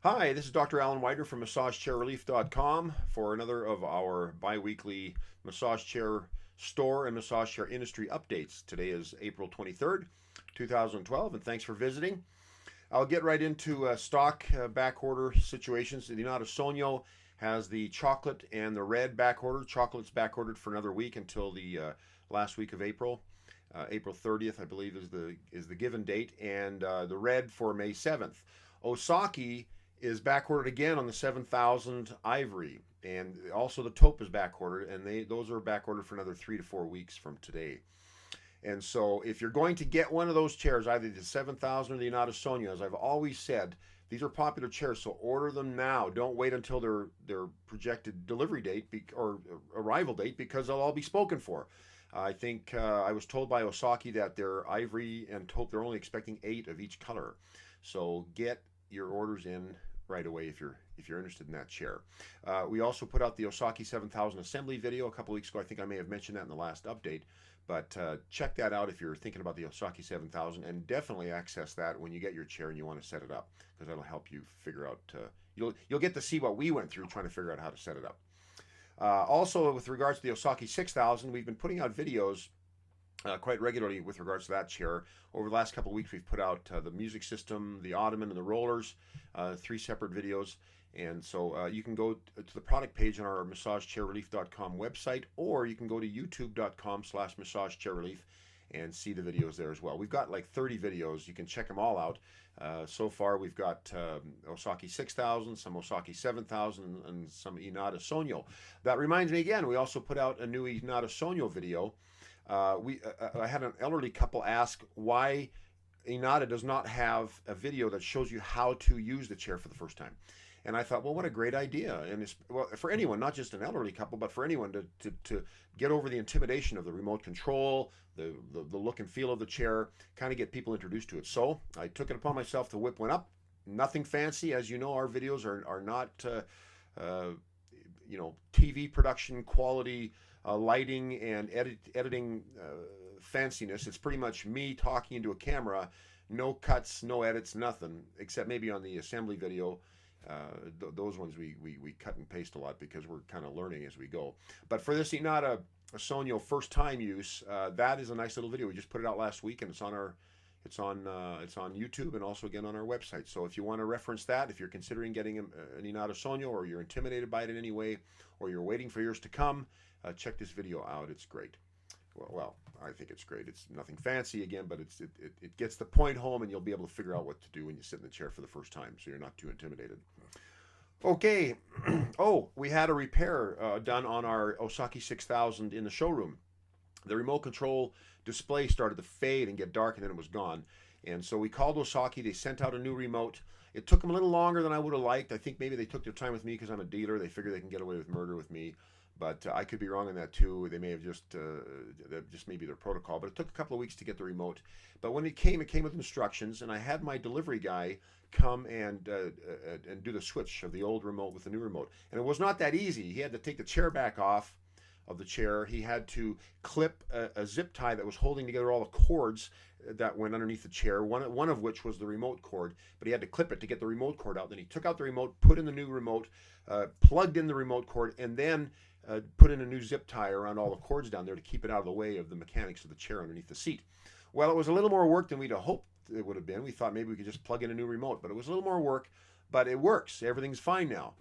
Hi, this is Dr. Alan Wider from MassageChairRelief.com for another of our bi-weekly massage chair store and massage chair industry updates. Today is April 23rd, 2012, and thanks for visiting. I'll get right into stock back order situations. The Inada Sonio has the chocolate and the red back order. Chocolate's back ordered for another week until the last week of April. April 30th, I believe, is the given date, and the red for May 7th. Osaki is back ordered again on the 7,000 ivory, and also the taupe is back ordered, and those are back ordered for another 3 to 4 weeks from today. And so, if you're going to get one of those chairs, either the 7,000 or the Inada Sonia, as I've always said, these are popular chairs, so order them now. Don't wait until their projected delivery date or arrival date, because they'll all be spoken for. I think I was told by Osaki that their ivory and taupe, they're only expecting 8 of each color. So get your orders in right away if you're interested in that chair. We also put out the Osaki 7000 assembly video a couple weeks ago. I think I may have mentioned that in the last update. But check that out if you're thinking about the Osaki 7000, and definitely access that when you get your chair and you want to set it up, because that'll help you figure out. You'll get to see what we went through trying to figure out how to set it up. Also, with regards to the Osaki 6000, we've been putting out videos quite regularly with regards to that chair. Over the last couple of weeks, we've put out the music system, the ottoman, and the rollers, 3 separate videos. And so you can go to the product page on our massagechairrelief.com website, or you can go to youtube.com/massagechairrelief and see the videos there as well. We've got like 30 videos. You can check them all out. So far, we've got Osaki 6000, some Osaki 7000, and some Inada Sonio. That reminds me again, we also put out a new Inada Sonio video. I had an elderly couple ask why Inada does not have a video that shows you how to use the chair for the first time. And I thought, well, what a great idea. And it's, well, for anyone, not just an elderly couple, but for anyone to get over the intimidation of the remote control, the look and feel of the chair, kind of get people introduced to it. So I took it upon myself to whip one up. Nothing fancy. As you know, our videos are not, uh, TV production quality, lighting, and editing fanciness. It's pretty much me talking into a camera, no cuts, no edits, nothing, except maybe on the assembly video. Those ones we cut and paste a lot because we're kind of learning as we go. But for this Inada Sonio first time use, that is a nice little video. We just put it out last week, and it's on YouTube, and also again on our website. So if you want to reference that, if you're considering getting an Inada Sonio, or you're intimidated by it in any way, or you're waiting for yours to come, check this video out. It's great. Well, I think it's great. It's nothing fancy again, but it gets the point home, and you'll be able to figure out what to do when you sit in the chair for the first time, so you're not too intimidated. Okay. Oh, we had a repair done on our Osaki 6000 in the showroom. The remote control display started to fade and get dark, and then it was gone. And so we called Osaki. They sent out a new remote. It took them a little longer than I would have liked. I think maybe they took their time with me because I'm a dealer. They figure they can get away with murder with me. But I could be wrong on that too. They may have just maybe their protocol. But it took a couple of weeks to get the remote. But when it came with instructions, and I had my delivery guy come and do the switch of the old remote with the new remote. And it was not that easy. He had to take the chair back off of the chair. He had to clip a zip tie that was holding together all the cords that went underneath the chair, one of which was the remote cord, but he had to clip it to get the remote cord out. Then he took out the remote, put in the new remote, plugged in the remote cord, and then put in a new zip tie around all the cords down there to keep it out of the way of the mechanics of the chair underneath the seat. Well, it was a little more work than we'd hoped it would have been. We thought maybe we could just plug in a new remote, but it was a little more work, but it works. Everything's fine now.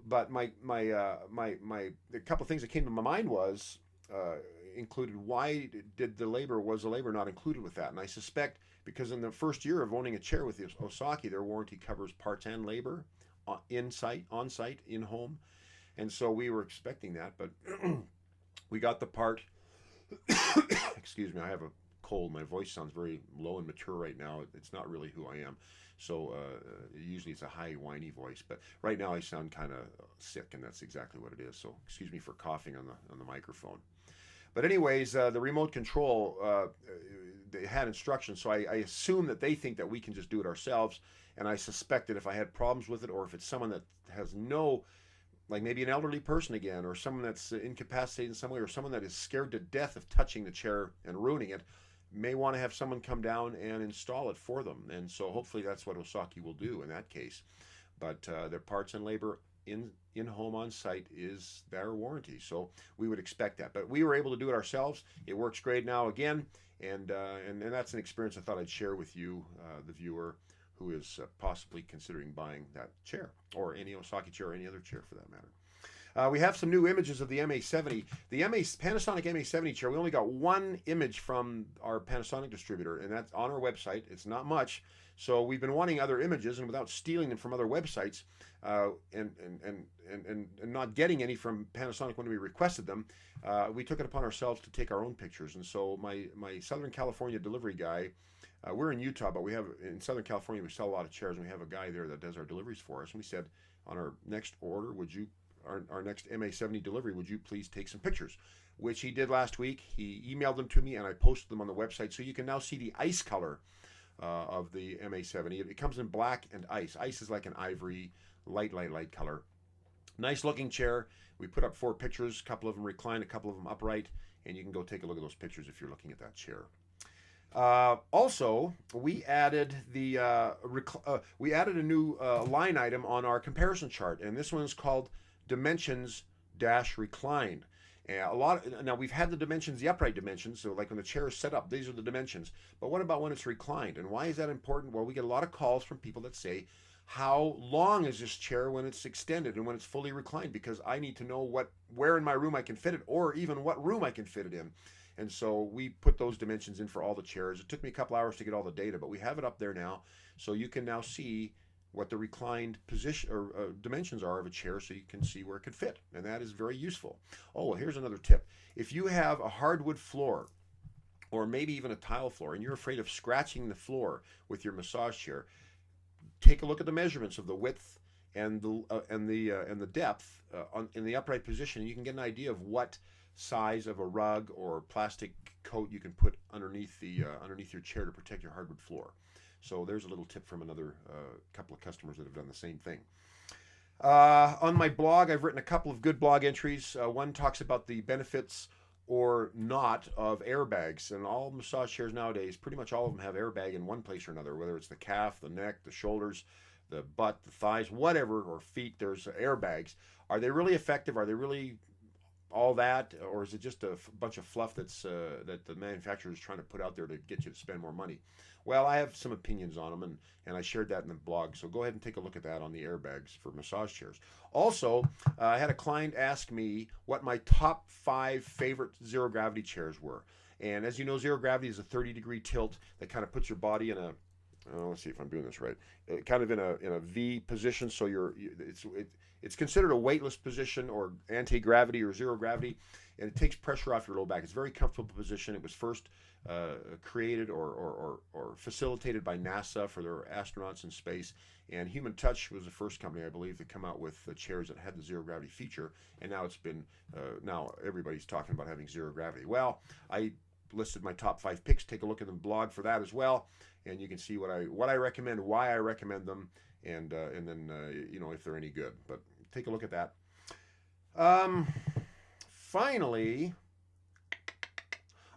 But the couple of things that came to my mind uh, included, why did the labor was the labor not included with that? And I suspect because in the first year of owning a chair with the Osaki, their warranty covers parts and labor, on site, in home, and so we were expecting that, but we got the part. Excuse me, I have a cold. My voice sounds very low and mature right now. It's not really who I am. So usually it's a high whiny voice, but right now I sound kind of sick, and that's exactly what it is. So excuse me for coughing on the microphone. But anyways, the remote control, they had instructions, so I assume that they think that we can just do it ourselves. And I suspect that if I had problems with it, or if it's someone that has no, like maybe an elderly person again, or someone that's incapacitated in some way, or someone that is scared to death of touching the chair and ruining it, may want to have someone come down and install it for them. And so hopefully that's what Osaki will do in that case. but their parts and labor in home on site is their warranty. So we would expect that. But we were able to do it ourselves. It works great now again, and that's an experience I thought I'd share with you, the viewer, who is possibly considering buying that chair, or any Osaki chair, or any other chair for that matter. We have some new images of the MA70. The Panasonic MA70 chair, we only got one image from our Panasonic distributor, and that's on our website. It's not much. So we've been wanting other images, and without stealing them from other websites, and not getting any from Panasonic when we requested them, we took it upon ourselves to take our own pictures. And so my Southern California delivery guy, we're in Utah, but we have in Southern California, we sell a lot of chairs, and we have a guy there that does our deliveries for us. And we said, on our next order, our next MA70 delivery, would you please take some pictures? Which he did last week. He emailed them to me, and I posted them on the website, so you can now see the ice color of the MA70. It comes in black and ice. Ice is like an ivory, light color. Nice looking chair. We put up 4 pictures, a couple of them reclined, a couple of them upright, and you can go take a look at those pictures if you're looking at that chair. Also, we added a new line item on our comparison chart, and this one's called Dimensions Reclined. And now we've had the dimensions, the upright dimensions, so like when the chair is set up, these are the dimensions. But what about when it's reclined? And why is that important? Well, we get a lot of calls from people that say, how long is this chair when it's extended and when it's fully reclined? Because I need to know where in my room I can fit it, or even what room I can fit it in. And so we put those dimensions in for all the chairs. It took me a couple hours to get all the data, but we have it up there now. So you can now see what the reclined position or dimensions are of a chair, so you can see where it could fit. And that is very useful. Oh, well, here's another tip. If you have a hardwood floor, or maybe even a tile floor, and you're afraid of scratching the floor with your massage chair, take a look at the measurements of the width and the depth in the upright position. You can get an idea of what size of a rug or plastic coat you can put underneath your chair to protect your hardwood floor. So there's a little tip from another couple of customers that have done the same thing. On my blog, I've written a couple of good blog entries. One talks about the benefits or not of airbags. And all massage chairs nowadays, pretty much all of them have airbag in one place or another, whether it's the calf, the neck, the shoulders, the butt, the thighs, whatever, or feet, there's airbags. Are they really effective? Are they really all that, or is it just a bunch of fluff that the manufacturer is trying to put out there to get you to spend more money? Well, I have some opinions on them, and I shared that in the blog, so go ahead and take a look at that on the airbags for massage chairs. Also, I had a client ask me what my top 5 favorite zero-gravity chairs were. And as you know, zero gravity is a 30-degree tilt that kind of puts your body in a, let's see if I'm doing this right, kind of in a V position, so it's considered a weightless position, or anti-gravity, or zero gravity, and it takes pressure off your low back. It's a very comfortable position. It was first created or facilitated by NASA for their astronauts in space, and Human Touch was the first company, I believe, to come out with the chairs that had the zero gravity feature, and now it's been, now everybody's talking about having zero gravity. Well, I listed my top 5 picks. Take a look at the blog for that as well, and you can see what I recommend, why I recommend them, and then if they're any good. But take a look at that. Finally,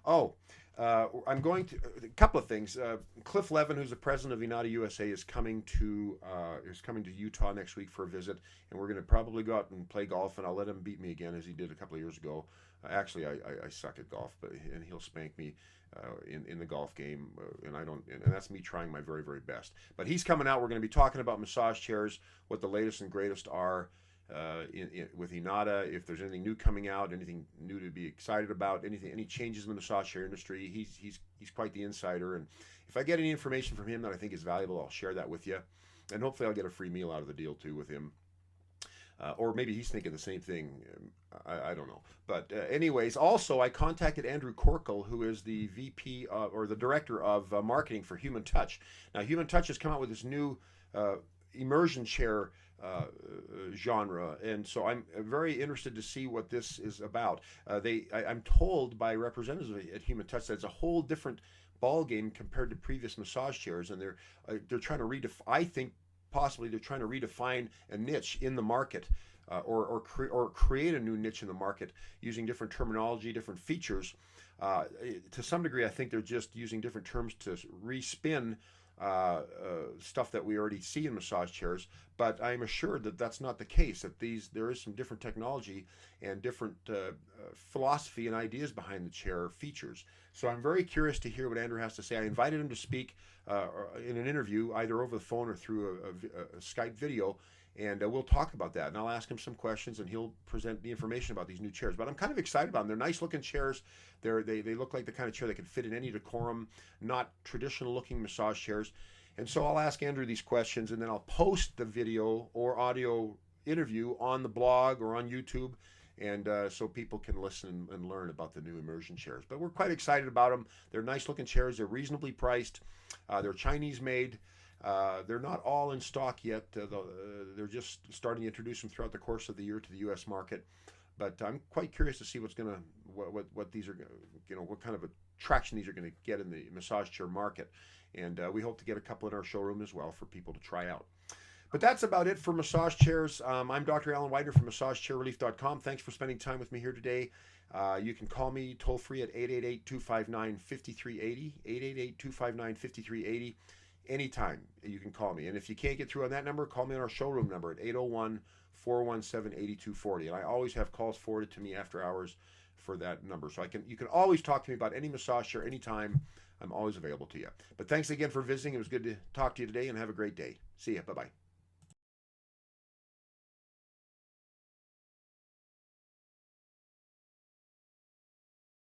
I'm going to a couple of things. Cliff Levin, who's the president of Inada USA, is coming to Utah next week for a visit, and we're going to probably go out and play golf, and I'll let him beat me again as he did a couple of years ago. Actually, I suck at golf, and he'll spank me in the golf game, and that's me trying my very, very best. But he's coming out. We're going to be talking about massage chairs, what the latest and greatest are with Inada, if there's anything new coming out, anything new to be excited about, any changes in the massage chair industry. He's quite the insider, and if I get any information from him that I think is valuable, I'll share that with you, and hopefully I'll get a free meal out of the deal too with him. Or maybe he's thinking the same thing. I don't know. But anyways, also I contacted Andrew Corkle, who is the VP or the director of marketing for Human Touch. Now, Human Touch has come out with this new immersion chair genre, and so I'm very interested to see what this is about. I'm told by representatives at Human Touch that it's a whole different ball game compared to previous massage chairs, and they're trying to redefine. I think possibly they're trying to redefine a niche in the market, or create a new niche in the market using different terminology, different features. To some degree, I think they're just using different terms to respin stuff that we already see in massage chairs, but I'm assured that that's not the case. That there is some different technology and different philosophy and ideas behind the chair features. So I'm very curious to hear what Andrew has to say. I invited him to speak in an interview, either over the phone or through a Skype video, and we'll talk about that. And I'll ask him some questions, and he'll present the information about these new chairs. But I'm kind of excited about them. They're nice looking chairs. They look like the kind of chair that can fit in any decorum, not traditional looking massage chairs. And so I'll ask Andrew these questions, and then I'll post the video or audio interview on the blog or on YouTube, and so people can listen and learn about the new immersion chairs. But we're quite excited about them. They're nice looking chairs. They're reasonably priced. They're Chinese made. They're not all in stock yet. They're just starting to introduce them throughout the course of the year to the U.S. market. But I'm quite curious to see what these are, what kind of traction these are going to get in the massage chair market. And we hope to get a couple in our showroom as well for people to try out. But that's about it for massage chairs. I'm Dr. Alan Widener from MassageChairRelief.com. Thanks for spending time with me here today. You can call me toll free at 888-259-5380, 888-259-5380. Anytime you can call me. And if you can't get through on that number, call me on our showroom number at 801-417-8240. And I always have calls forwarded to me after hours for that number. So you can always talk to me about any massage chair anytime. I'm always available to you. But thanks again for visiting. It was good to talk to you today, and have a great day. See ya. Bye-bye.